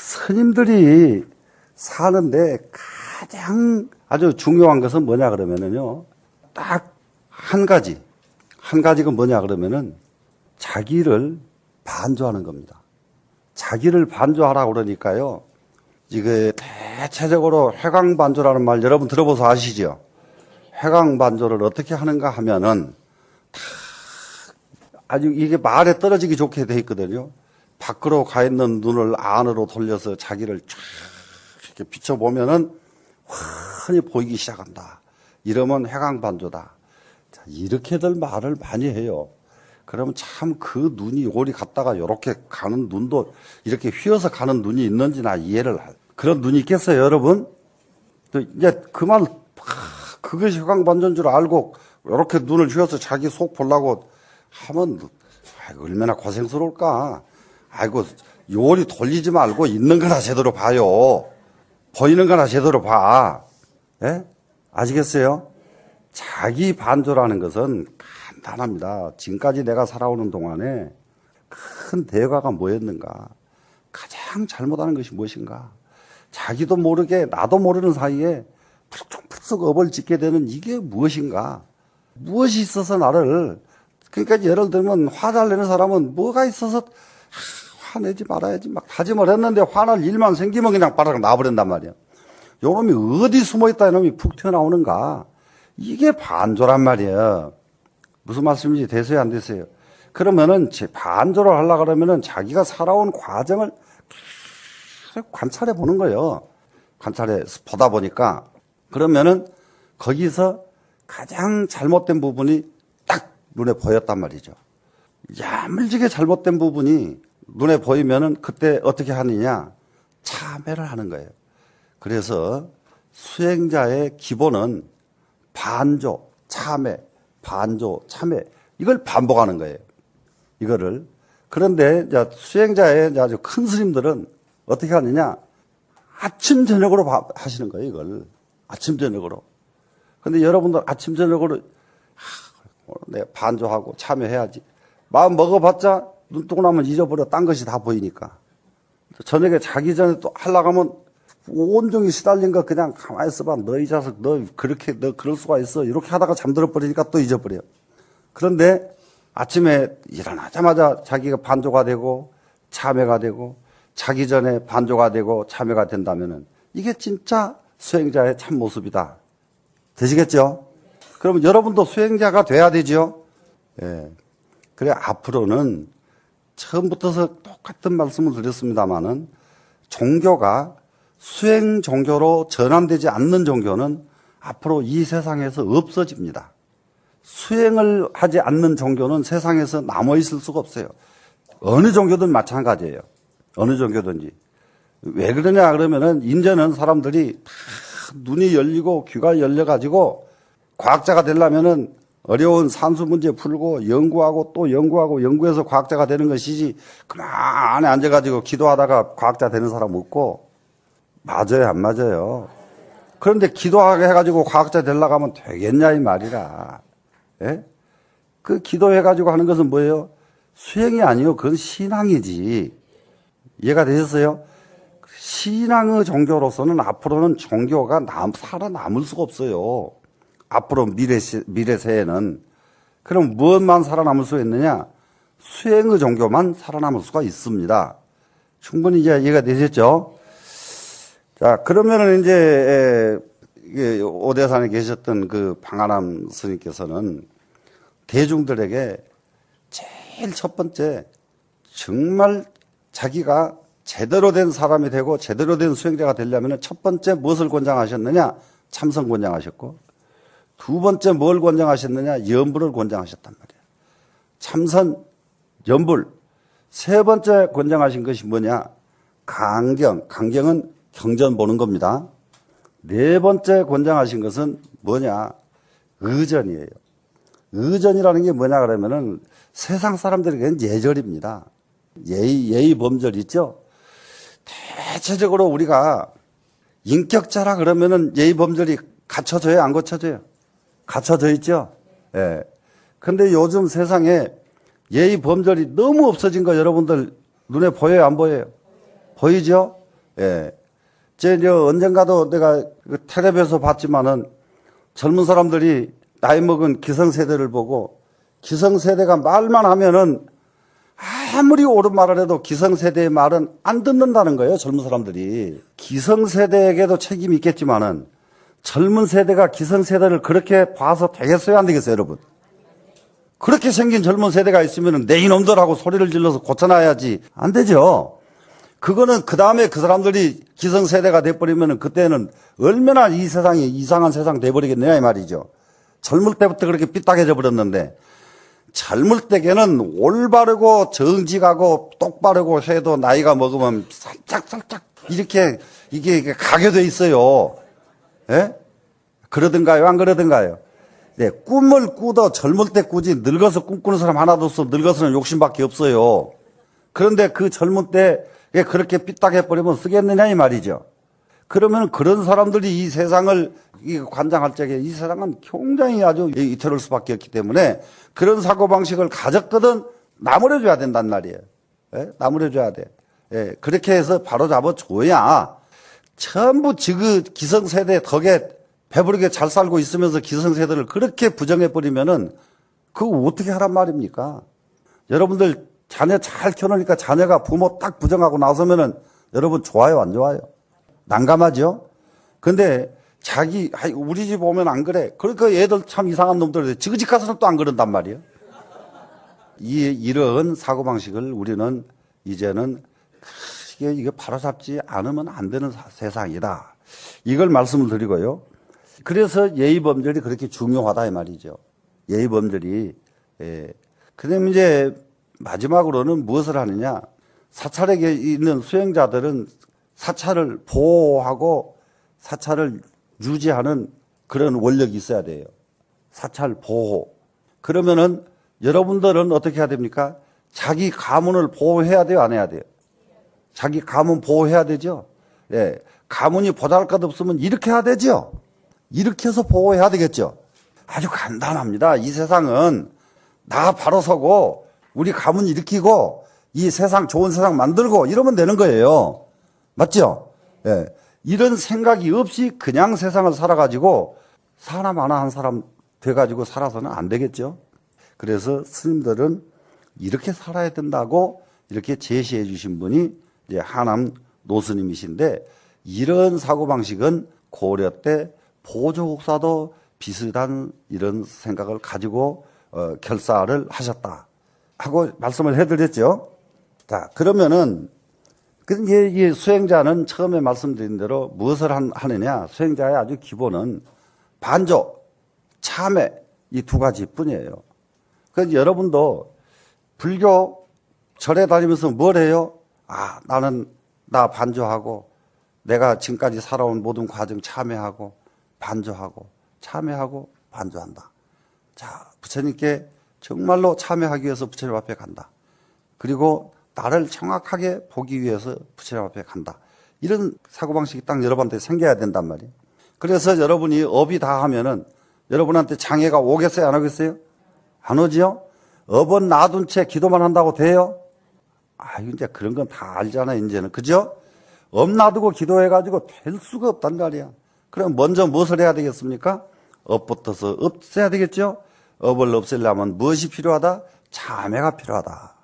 스님들이 사는데 가장 아주 중요한 것은 뭐냐 그러면은요, 딱 한 가지가 뭐냐 그러면은 자기를 반조하는 겁니다. 자기를 반조하라고 그러니까요, 이게 대체적으로 회광반조라는 말 여러분 들어보서 아시죠? 회광반조를 어떻게 하는가 하면은 다 아주 이게 말에 떨어지기 좋게 돼 있거든요. 밖으로 가 있는 눈을 안으로 돌려서 자기를 쫙 이렇게 비춰보면은 환히 보이기 시작한다. 이러면 회광반조다. 자, 이렇게들 말을 많이 해요. 그러면 참 그 눈이 오리 갔다가 이렇게 가는 눈도 이렇게 휘어서 가는 눈이 있는지나 이해를 그런 눈이 있겠어요, 여러분? 이제 그 말, 그것이 회광반조인 줄 알고 이렇게 눈을 휘어서 자기 속 보려고 하면 아이고, 얼마나 고생스러울까. 아이고, 요리 돌리지 말고 있는 거나 제대로 봐요. 보이는 거나 제대로 봐. 예? 아시겠어요? 자기 반조라는 것은 간단합니다. 지금까지 내가 살아오는 동안에 큰 대가가 뭐였는가? 가장 잘못하는 것이 무엇인가? 자기도 모르게 나도 모르는 사이에 푹푹 업을 짓게 되는 이게 무엇인가? 무엇이 있어서 나를, 그러니까 예를 들면 화 잘 내는 사람은 뭐가 있어서 화내지 말아야지 막 다짐을 했는데 화날 일만 생기면 그냥 바닥 놔버린단 말이야. 요놈이 어디 숨어있다 이놈이 푹 튀어나오는가? 이게 반조란 말이에요. 무슨 말씀인지 되세요, 안 되세요? 그러면은 반조를 하려고 그러면은 자기가 살아온 과정을 계속 관찰해 보는 거예요. 관찰해 보다 보니까 그러면은 거기서 가장 잘못된 부분이 딱 눈에 보였단 말이죠. 야물지게 잘못된 부분이 눈에 보이면은 그때 어떻게 하느냐? 참회를 하는 거예요. 그래서 수행자의 기본은 반조, 참회, 반조, 참회, 이걸 반복하는 거예요. 이거를. 그런데 수행자의 아주 큰 스님들은 어떻게 하느냐? 아침, 저녁으로 하시는 거예요, 이걸. 아침, 저녁으로. 근데 여러분들 아침, 저녁으로, 내가 반조하고 참여해야지. 마음 먹어봤자 눈 뜨고 나면 잊어버려. 딴 것이 다 보이니까. 저녁에 자기 전에 또 하려고 하면 온종일 시달린 거 그냥 가만히 있어봐. 너 이 자식, 너 그럴 수가 있어. 이렇게 하다가 잠들어 버리니까 또 잊어버려. 그런데 아침에 일어나자마자 자기가 반조가 되고 참회가 되고 자기 전에 반조가 되고 참회가 된다면은 이게 진짜 수행자의 참 모습이다. 되시겠죠? 그러면 여러분도 수행자가 돼야 되죠? 예. 그래, 앞으로는 처음부터 똑같은 말씀을 드렸습니다만은 종교가 수행 종교로 전환되지 않는 종교는 앞으로 이 세상에서 없어집니다. 수행을 하지 않는 종교는 세상에서 남아있을 수가 없어요. 어느 종교든 마찬가지예요. 어느 종교든지. 왜 그러냐 그러면은 이제는 사람들이 다 눈이 열리고 귀가 열려가지고 과학자가 되려면은 어려운 산수 문제 풀고 연구하고 또 연구하고 연구해서 과학자가 되는 것이지 그만 안에 앉아가지고 기도하다가 과학자 되는 사람 없고. 맞아요, 안 맞아요? 그런데 기도하게 해가지고 과학자 되려고 하면 되겠냐 이 말이라. 예? 그 기도해가지고 하는 것은 뭐예요? 수행이 아니요, 그건 신앙이지. 이해가 되셨어요? 신앙의 종교로서는 앞으로는 종교가 살아남을 수가 없어요. 앞으로 미래 세에는. 그럼 무엇만 살아남을 수 있느냐? 수행의 종교만 살아남을 수가 있습니다. 충분히 이제 이해가 되셨죠? 자, 그러면은 이제 오대산에 계셨던 그 방아람 스님께서는 대중들에게 제일 첫 번째 정말 자기가 제대로 된 사람이 되고 제대로 된 수행자가 되려면 첫 번째 무엇을 권장하셨느냐? 참선 권장하셨고, 두 번째 뭘 권장하셨느냐? 염불을 권장하셨단 말이에요. 참선, 염불. 세 번째 권장하신 것이 뭐냐? 강경. 강경은 경전 보는 겁니다. 네 번째 권장하신 것은 뭐냐? 의전이에요. 의전이라는 게 뭐냐 그러면은 세상 사람들에게는 예절입니다. 예의 범절 있죠? 대체적으로 우리가 인격자라 그러면은 예의 범절이 갖춰져요, 안 갖춰져요? 갖춰져 있죠? 예. 근데 요즘 세상에 예의 범절이 너무 없어진 거 여러분들 눈에 보여요, 안 보여요? 보이죠? 예. 저 언젠가도 내가 그 텔레비에서 봤지만은 젊은 사람들이 나이 먹은 기성세대를 보고 기성세대가 말만 하면은 아무리 옳은 말을 해도 기성세대의 말은 안 듣는다는 거예요, 젊은 사람들이. 기성세대에게도 책임이 있겠지만은 젊은 세대가 기성세대를 그렇게 봐서 되겠어요, 안 되겠어요, 여러분? 그렇게 생긴 젊은 세대가 있으면은 내 이놈들하고 소리를 질러서 고쳐놔야지. 안 되죠. 그거는 그 다음에 그 사람들이 기성세대가 돼버리면은 그때는 얼마나 이 세상이 이상한 세상 돼버리겠느냐, 이 말이죠. 젊을 때부터 그렇게 삐딱해져 버렸는데, 젊을 때에는 올바르고 정직하고 똑바르고 해도 나이가 먹으면 살짝 이렇게 이게 가게 있어요. 예? 그러든가요, 안 그러든가요? 네, 꿈을 꾸도 젊을 때 꾸지 늙어서 꿈꾸는 사람 하나도 없어. 늙어서는 욕심밖에 없어요. 그런데 그 젊을 때 그렇게 삐딱해버리면 쓰겠느냐 이 말이죠. 그러면 그런 사람들이 이 세상을 관장할 적에 이 세상은 굉장히 아주 이태로울 수밖에 없기 때문에 그런 사고방식을 가졌거든 나무려줘야 된단 말이에요. 예? 나무려줘야 돼. 예, 그렇게 해서 바로잡아줘야 전부 지금 기성세대 덕에 배부르게 잘 살고 있으면서 기성세대를 그렇게 부정해버리면은 그거 어떻게 하란 말입니까? 여러분들 자녀 잘 키워놓으니까 자녀가 부모 딱 부정하고 나서면은 여러분 좋아요, 안 좋아요? 난감하죠? 근데 우리 집 오면 안 그래. 그러니까 애들 참 이상한 놈들, 지그집 가서는 또 안 그런단 말이에요. 이런 사고방식을 우리는 이제는 이게 바로잡지 않으면 안 되는 세상이다. 이걸 말씀을 드리고요. 그래서 예의범절이 그렇게 중요하다 이 말이죠. 예의범절이. 예. 그다음에 이제 마지막으로는 무엇을 하느냐. 사찰에 있는 수행자들은 사찰을 보호하고 사찰을 유지하는 그런 원력이 있어야 돼요. 사찰 보호. 그러면은 여러분들은 어떻게 해야 됩니까? 자기 가문을 보호해야 돼요, 안 해야 돼요? 자기 가문 보호해야 되죠? 예. 가문이 보잘것없으면 이렇게 해야 되죠? 이렇게 해서 보호해야 되겠죠? 아주 간단합니다. 이 세상은 나 바로 서고 우리 가문 일으키고 이 세상 좋은 세상 만들고 이러면 되는 거예요. 맞죠? 예. 이런 생각이 없이 그냥 세상을 살아가지고 사람 하나 한 사람 돼가지고 살아서는 안 되겠죠? 그래서 스님들은 이렇게 살아야 된다고 이렇게 제시해 주신 분이 이제 하남 노스님이신데 이런 사고방식은 고려 때 보조국사도 비슷한 이런 생각을 가지고 결사를 하셨다 하고 말씀을 해드렸죠. 자, 그러면은 이 수행자는 처음에 말씀드린 대로 무엇을 하느냐. 수행자의 아주 기본은 반조, 참회 이 두 가지뿐이에요. 그래서 여러분도 불교 절에 다니면서 뭘 해요? 나 반조하고 내가 지금까지 살아온 모든 과정 참회하고 반조하고 참회하고 반조한다. 자, 부처님께 정말로 참회하기 위해서 부처님 앞에 간다. 그리고 나를 정확하게 보기 위해서 부처님 앞에 간다. 이런 사고방식이 딱 여러분한테 생겨야 된단 말이에요. 그래서 여러분이 업이 다 하면은 여러분한테 장애가 오겠어요? 안 오겠어요? 안 오지요? 업은 놔둔 채 기도만 한다고 돼요? 이제 그런 건 다 알잖아요, 이제는. 그죠? 업 놔두고 기도해가지고 될 수가 없단 말이야. 그럼 먼저 무엇을 해야 되겠습니까? 업부터서 없애야 되겠죠? 업을 없애려면 무엇이 필요하다? 참회가 필요하다.